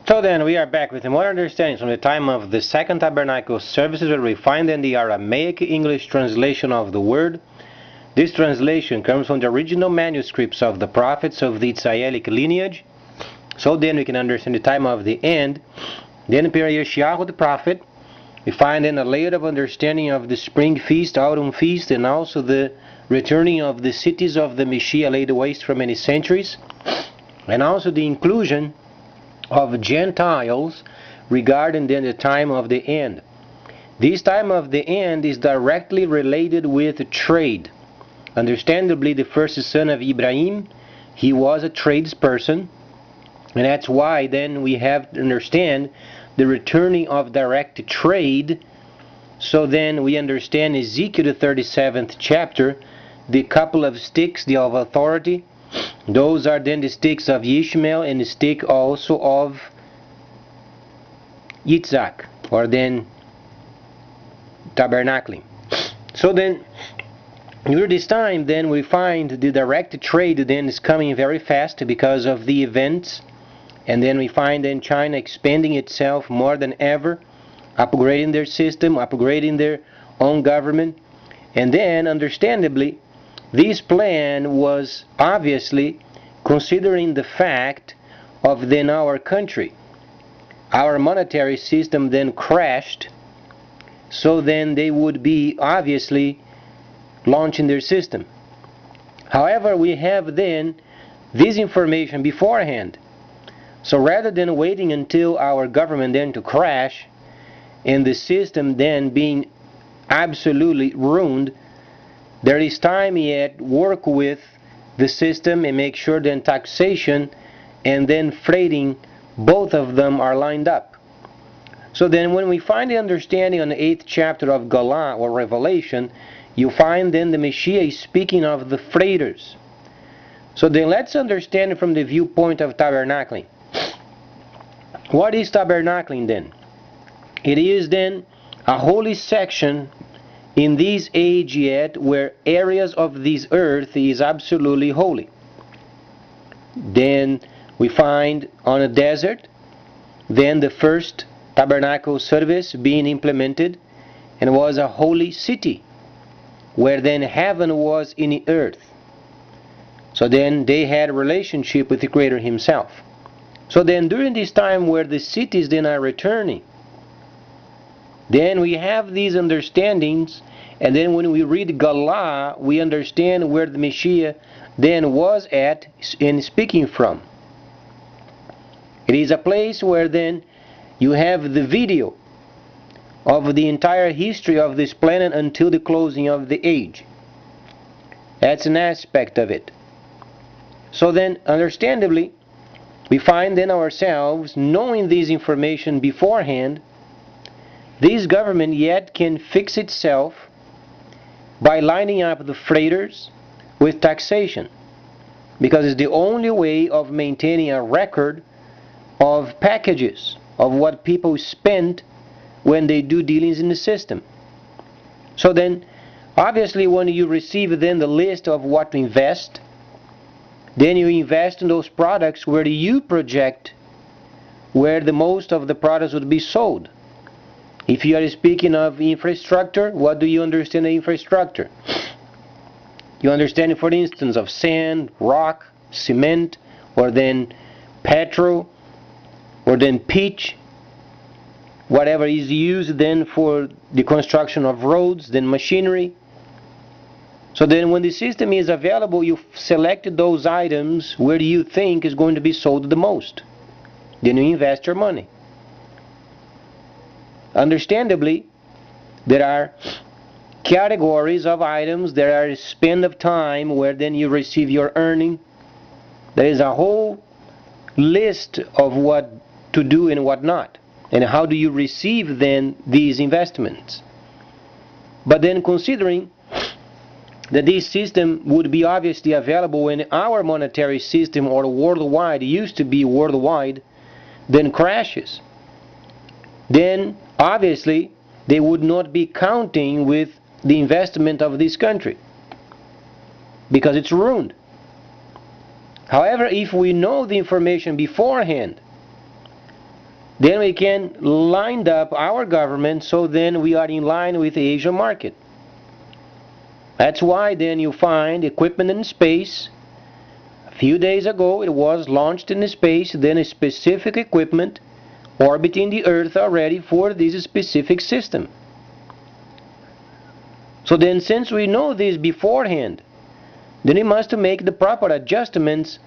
So then we are back with more understanding from the time of the Second Tabernacle services, where we find in the Aramaic English translation of the word. This translation comes from the original manuscripts of the prophets of the Israelic lineage. So then we can understand the time of the end. Then per Yeshayahu the prophet, we find then a layer of understanding of the spring feast, autumn feast, and also the returning of the cities of the Messiah laid waste for many centuries, and also the inclusion of Gentiles regarding then the time of the end. This time of the end is directly related with trade. Understandably, the first son of Ibrahim, he was a tradesperson, and that's why then we have to understand the returning of direct trade. So then we understand Ezekiel the 37th chapter, the couple of sticks, the of authority. Those are then the sticks of Ishmael and the stick also of Yitzhak, or then tabernacling. So then during this time then we find the direct trade then is coming very fast because of the events, and then we find then China expanding itself more than ever, upgrading their system, upgrading their own government, and then understandably this plan was obviously considering the fact of then our country. Our monetary system then crashed, so then they would be obviously launching their system. However, we have then this information beforehand. So rather than waiting until our government then to crash and the system then being absolutely ruined, there is time yet work with the system and make sure then taxation and then freighting, both of them are lined up. So then when we find the understanding on the 8th chapter of Galah or Revelation, you find then the Messiah is speaking of the freighters. So then let's understand it from the viewpoint of tabernacling. What is tabernacling then? It is then a holy section in this age yet where areas of this earth is absolutely holy. Then we find on a desert then the first tabernacle service being implemented, and was a holy city where then heaven was in the earth. So then they had a relationship with the Creator himself. So then during this time where the cities then are returning, then we have these understandings, and then when we read Galah, we understand where the Messiah then was at and speaking from. It is a place where then you have the video of the entire history of this planet until the closing of the age. That's an aspect of it. So then, understandably, we find then ourselves knowing this information beforehand. This government yet can fix itself by lining up the freighters with taxation, because it's the only way of maintaining a record of packages of what people spend when they do dealings in the system. So then obviously when you receive then the list of what to invest, then you invest in those products where you project where the most of the products would be sold. If you are speaking of infrastructure, what do you understand the infrastructure? You understand, for instance, of sand, rock, cement, or then petrol, or then pitch, whatever is used then for the construction of roads, then machinery. So then when the system is available, you select those items where you think is going to be sold the most. Then you invest your money. Understandably, there are categories of items, there are spend of time where then you receive your earning. There is a whole list of what to do and what not, and how do you receive then these investments. But then considering that this system would be obviously available when our monetary system or worldwide used to be worldwide then crashes, then obviously they would not be counting with the investment of this country because it's ruined. However, if we know the information beforehand, then we can line up our government so then we are in line with the Asian market. That's why then you find equipment in space. A few days ago it was launched in space, then a specific equipment orbiting the Earth already for this specific system. So then since we know this beforehand, then we must make the proper adjustments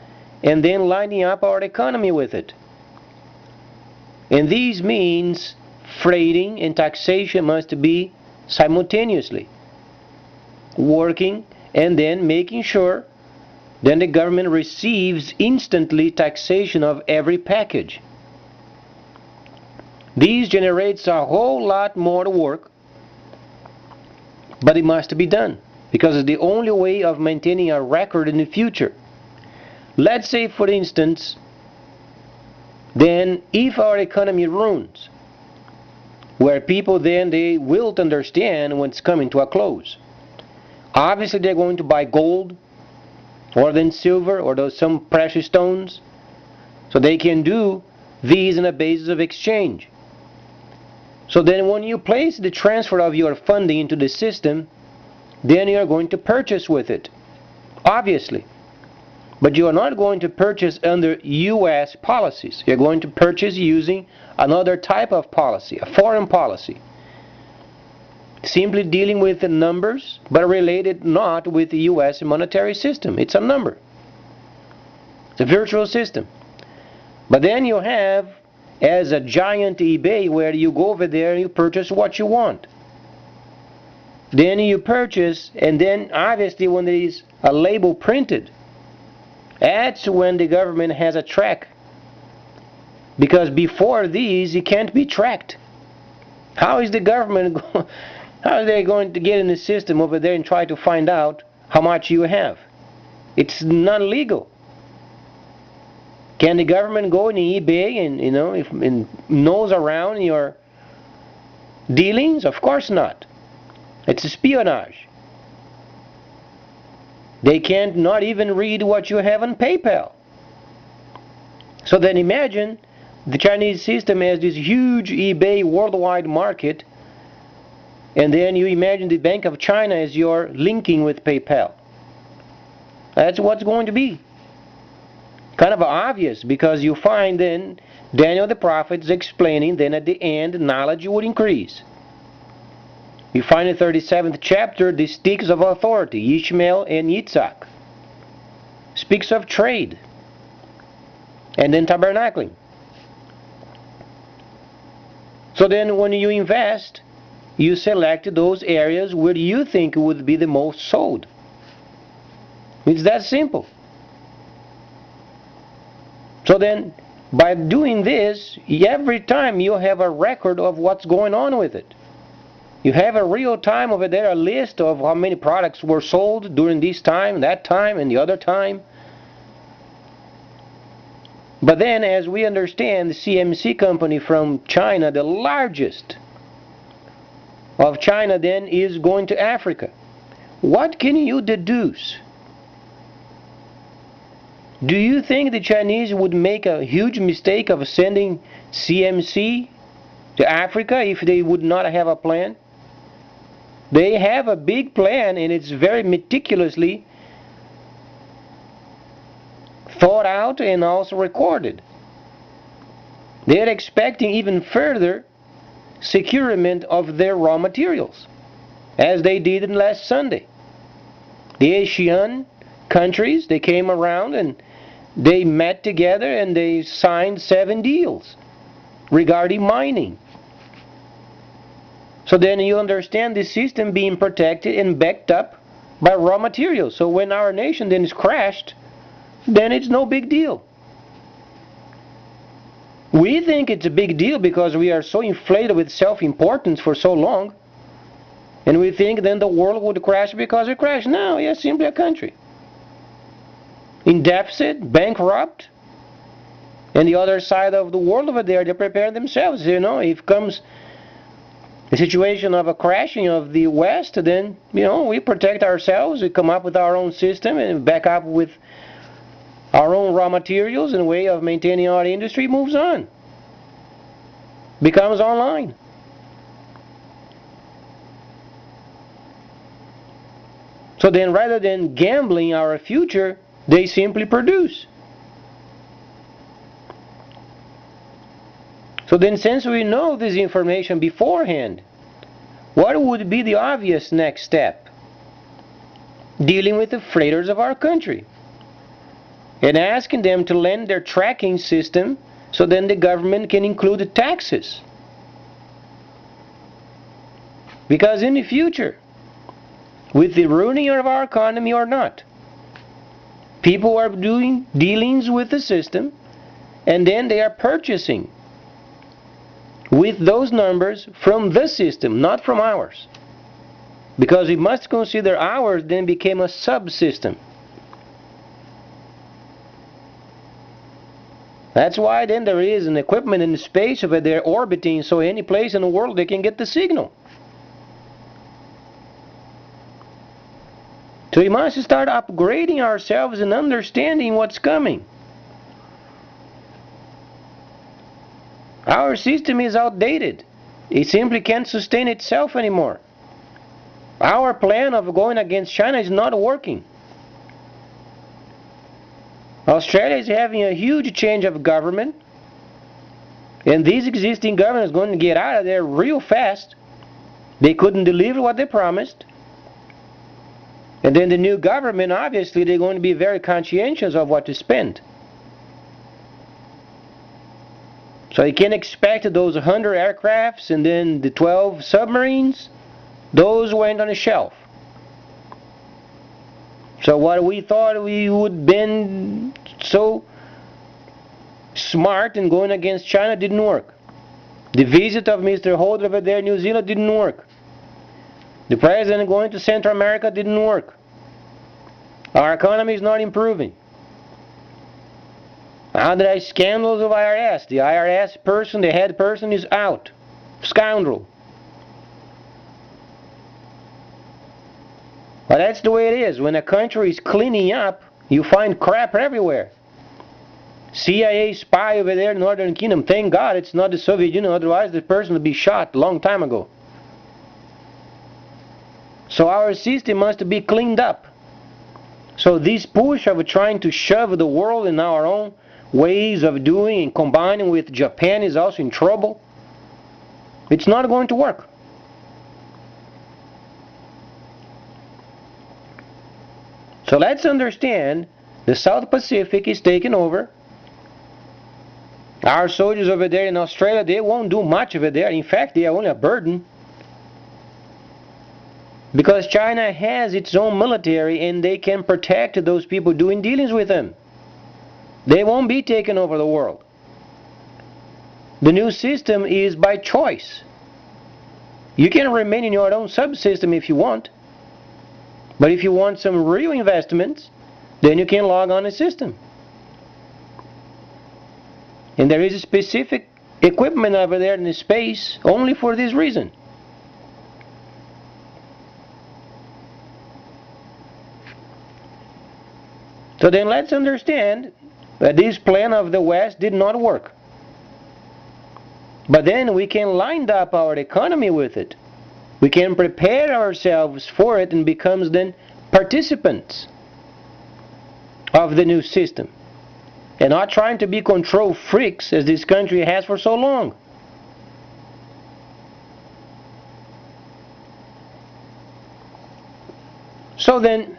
and then lining up our economy with it. And these means freighting and taxation must be simultaneously working, and then making sure then the government receives instantly taxation of every package. This generates a whole lot more work, but it must be done because it's the only way of maintaining a record in the future. Let's say, for instance, then if our economy ruins, where people then they will understand when it's coming to a close. Obviously they're going to buy gold or then silver or some precious stones, so they can do these on a basis of exchange. So then when you place the transfer of your funding into the system, then you are going to purchase with it, obviously. But you are not going to purchase under U.S. policies. You're going to purchase using another type of policy, a foreign policy. Simply dealing with the numbers, but related not with the U.S. monetary system. It's a number. It's a virtual system. But then you have, as a giant eBay, where you go over there and you purchase what you want. Then you purchase, and then obviously when there is a label printed, that's when the government has a track. Because before these, it can't be tracked. How is the government how are they going to get in the system over there and try to find out how much you have? It's non-legal. Can the government go in eBay and nose around your dealings? Of course not. It's espionage. They can't not even read what you have on PayPal. So then imagine the Chinese system has this huge eBay worldwide market, and then you imagine the Bank of China as your linking with PayPal. That's what's going to be. Kind of obvious, because you find then Daniel the prophet is explaining, then at the end knowledge would increase. You find in the 37th chapter the sticks of authority, Ishmael and Yitzhak. Speaks of trade. And then tabernacling. So then when you invest, you select those areas where you think would be the most sold. It's that simple. So then, by doing this, every time you have a record of what's going on with it. You have a real time over there, a list of how many products were sold during this time, that time, and the other time. But then, as we understand, the CMC company from China, the largest of China then, is going to Africa. What can you deduce? Do you think the Chinese would make a huge mistake of sending CMC to Africa if they would not have a plan? They have a big plan, and it's very meticulously thought out and also recorded. They're expecting even further securement of their raw materials, as they did in last Sunday. The Asian countries, they came around and they met together and they signed 7 deals regarding mining. So then you understand the system being protected and backed up by raw materials. So when our nation then is crashed, then it's no big deal. We think it's a big deal because we are so inflated with self-importance for so long, and we think then the world would crash because it crashed. No, it's simply a country in deficit, bankrupt, and the other side of the world over there, they prepare themselves. If comes the situation of a crashing of the West, then we protect ourselves. We come up with our own system and back up with our own raw materials, and a way of maintaining our industry moves on. becomes online. So then rather than gambling our future, they simply produce. So then since we know this information beforehand, what would be the obvious next step? Dealing with the freighters of our country and asking them to lend their tracking system so then the government can include the taxes. Because in the future, with the ruining of our economy or not, people are doing dealings with the system and then they are purchasing with those numbers from the system, not from ours. Because we must consider ours then became a subsystem. That's why then there is an equipment in space over there orbiting, so any place in the world they can get the signal. So we must start upgrading ourselves and understanding what's coming. Our system is outdated. It simply can't sustain itself anymore. Our plan of going against China is not working. Australia is having a huge change of government, and this existing government is going to get out of there real fast. They couldn't deliver what they promised. And then the new government, obviously, they're going to be very conscientious of what to spend. So you can't expect those 100 aircrafts and then the 12 submarines. Those went on a shelf. So what we thought we would been so smart in going against China didn't work. The visit of Mr. Holder over there in New Zealand didn't work. The president going to Central America didn't work. Our economy is not improving. Now there are scandals of IRS. The IRS person, the head person is out. Scoundrel. But that's the way it is. When a country is cleaning up, you find crap everywhere. CIA spy over there in Northern Kingdom. Thank God it's not the Soviet Union, otherwise the person would be shot a long time ago. So our system must be cleaned up. So this push of trying to shove the world in our own ways of doing and combining with Japan is also in trouble. It's not going to work. So let's understand the South Pacific is taken over. Our soldiers over there in Australia, they won't do much over there. In fact, they are only a burden. Because China has its own military and they can protect those people doing dealings with them. They won't be taking over the world. The new system is by choice. You can remain in your own subsystem if you want. But if you want some real investments, then you can log on a system. And there is a specific equipment over there in the space only for this reason. So then let's understand that this plan of the West did not work. But then we can line up our economy with it. We can prepare ourselves for it and become then participants of the new system. And not trying to be control freaks as this country has for so long. So then,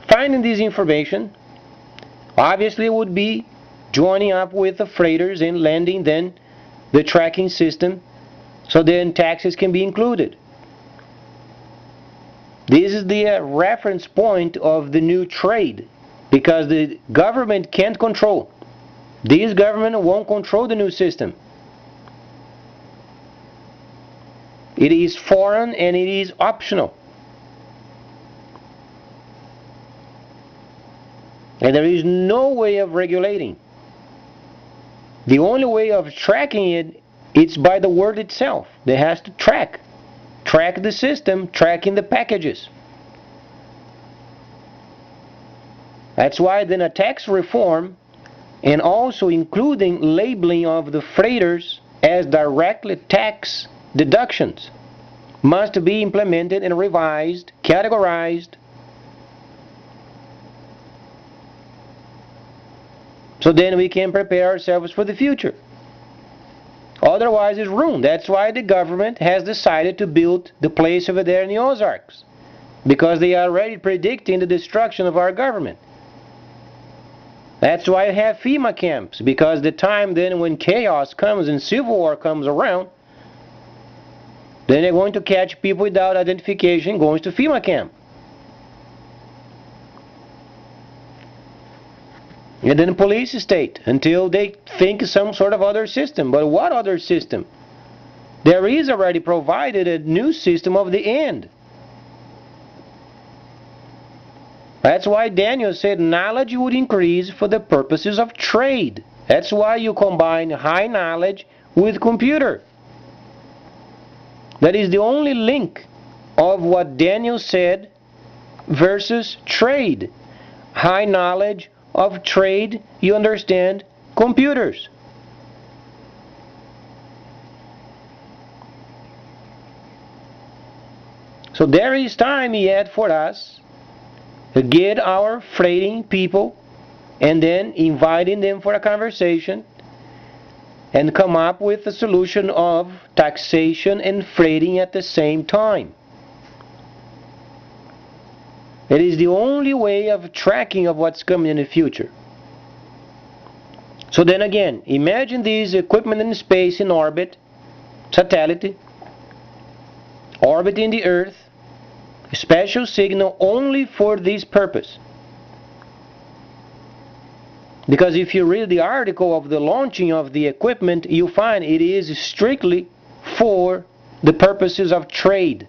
finding this information, obviously would be joining up with the freighters and lending then the tracking system so then taxes can be included. This is the reference point of the new trade because the government can't control. This government won't control the new system. It is foreign and it is optional. And there is no way of regulating. The only way of tracking it, it's by the word itself. They has to track. Track the system, tracking the packages. That's why then a tax reform and also including labeling of the freighters as directly tax deductions must be implemented and revised, categorized, so then we can prepare ourselves for the future. Otherwise it's ruined. That's why the government has decided to build the place over there in the Ozarks, because they are already predicting the destruction of our government. That's why I have FEMA camps, because the time then when chaos comes and civil war comes around, then they're going to catch people without identification going to FEMA camp. And then police state until they think some sort of other system. But what other system? There is already provided a new system of the end. That's why Daniel said knowledge would increase for the purposes of trade. That's why you combine high knowledge with computer. That is the only link of what Daniel said versus trade. High knowledge of trade, you understand, computers. So there is time yet for us to get our freighting people and then inviting them for a conversation and come up with a solution of taxation and freighting at the same time. It is the only way of tracking of what's coming in the future. So then again, imagine these equipment in space in orbit, satellite, orbiting the Earth, a special signal only for this purpose. Because if you read the article of the launching of the equipment, you find it is strictly for the purposes of trade.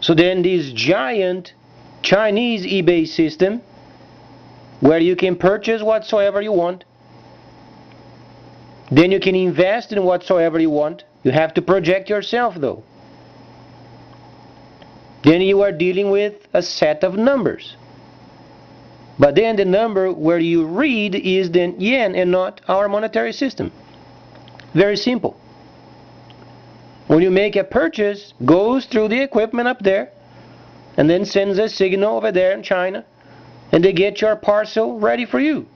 So then this giant Chinese eBay system, where you can purchase whatsoever you want, then you can invest in whatsoever you want. You have to project yourself though. Then you are dealing with a set of numbers. But then the number where you read is the yen and not our monetary system. Very simple. When you make a purchase, goes through the equipment up there and then sends a signal over there in China, and they get your parcel ready for you.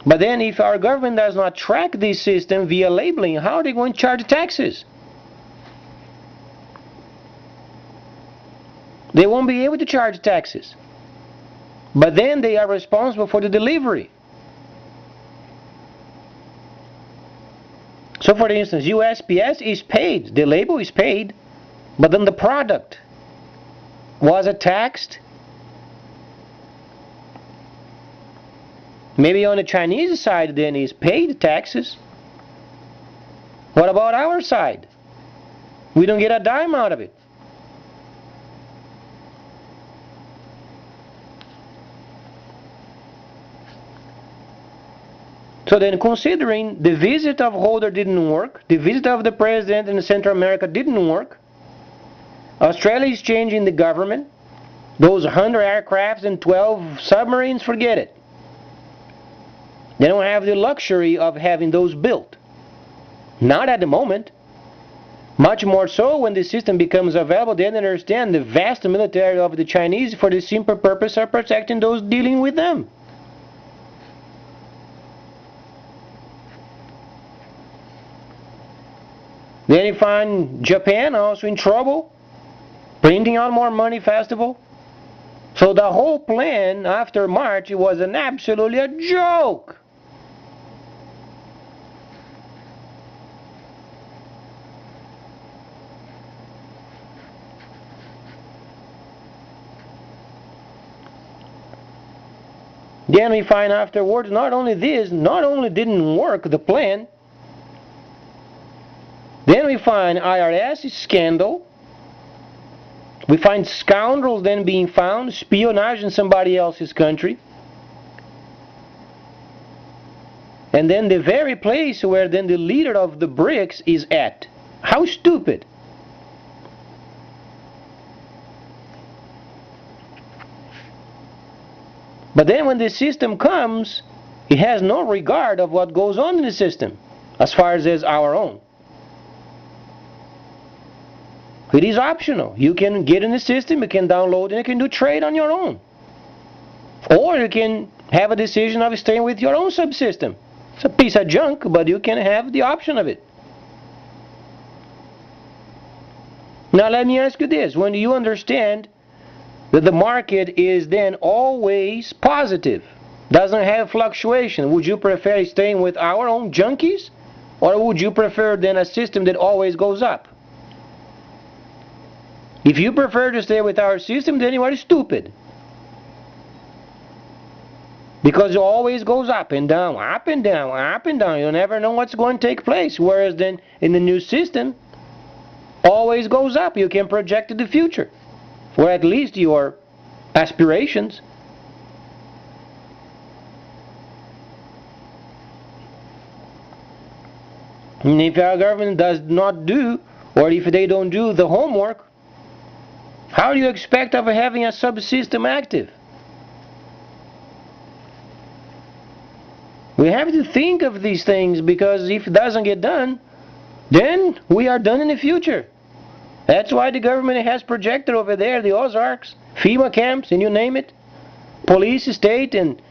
But then if our government does not track this system via labeling, how are they going to charge taxes? They won't be able to charge taxes. But then they are responsible for the delivery. So for instance, USPS is paid, the label is paid, but then the product was taxed. Maybe on the Chinese side then is paid taxes. What about our side? We don't get a dime out of it. So then, considering the visit of Holder didn't work, the visit of the president in Central America didn't work, Australia is changing the government, those 100 aircrafts and 12 submarines, forget it. They don't have the luxury of having those built. Not at the moment. Much more so when the system becomes available, they understand the vast military of the Chinese for the simple purpose of protecting those dealing with them. Then you find Japan also in trouble, printing out more money festival. So the whole plan after March, it was an absolutely a joke. Then we find afterwards, not only didn't work the plan, then we find IRS scandal. We find scoundrels then being found, espionage in somebody else's country. And then the very place where then the leader of the BRICS is at. How stupid. But then when the system comes, it has no regard of what goes on in the system as far as is our own. It is optional. You can get in the system, you can download, and you can do trade on your own. Or you can have a decision of staying with your own subsystem. It's a piece of junk, but you can have the option of it. Now let me ask you this. When you understand that the market is then always positive, doesn't have fluctuation, would you prefer staying with our own junkies? Or would you prefer then a system that always goes up? If you prefer to stay with our system, then you are stupid. Because it always goes up and down, up and down, up and down. You never know what's going to take place. Whereas then in the new system, always goes up. You can project the future, or at least your aspirations. And if our government does not do, or if they don't do the homework, how do you expect of having a subsystem active? We have to think of these things, because if it doesn't get done, then we are done in the future. That's why the government has projected over there the Ozarks, FEMA camps, and you name it, police state, and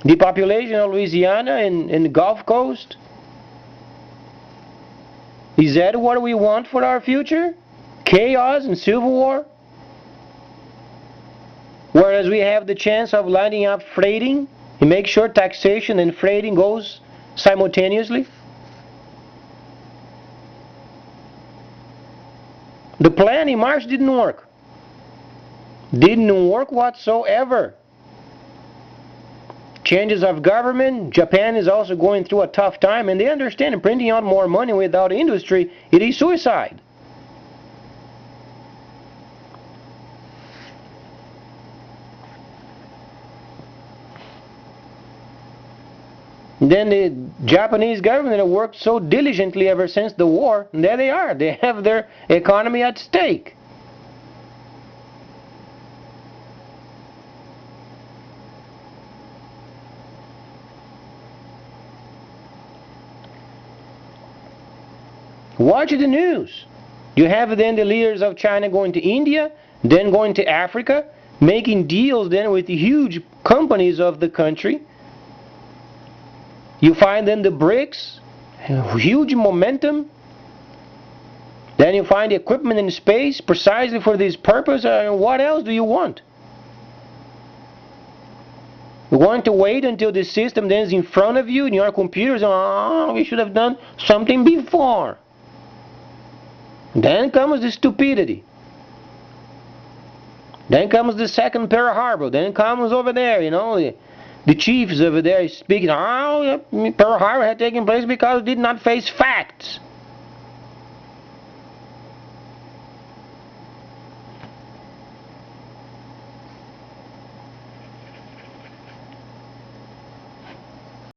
the population of Louisiana and the Gulf Coast. Is that what we want for our future? Chaos and civil war? Whereas we have the chance of lining up freighting and make sure taxation and freighting goes simultaneously? The plan in March didn't work. Didn't work whatsoever. Changes of government. Japan is also going through a tough time, and they understand printing out more money without industry, it is suicide. Then the Japanese government have worked so diligently ever since the war, and there they are. They have their economy at stake. Watch the news. You have then the leaders of China going to India, then going to Africa, making deals then with the huge companies of the country. You find then the BRICS, huge momentum. Then you find equipment in space precisely for this purpose. What else do you want? You want to wait until the system then is in front of you in your computers? Oh, we should have done something before. Then comes the stupidity. Then comes the second Pearl Harbor. Then comes over there, the chiefs over there speaking, Pearl Harbor had taken place because it did not face facts.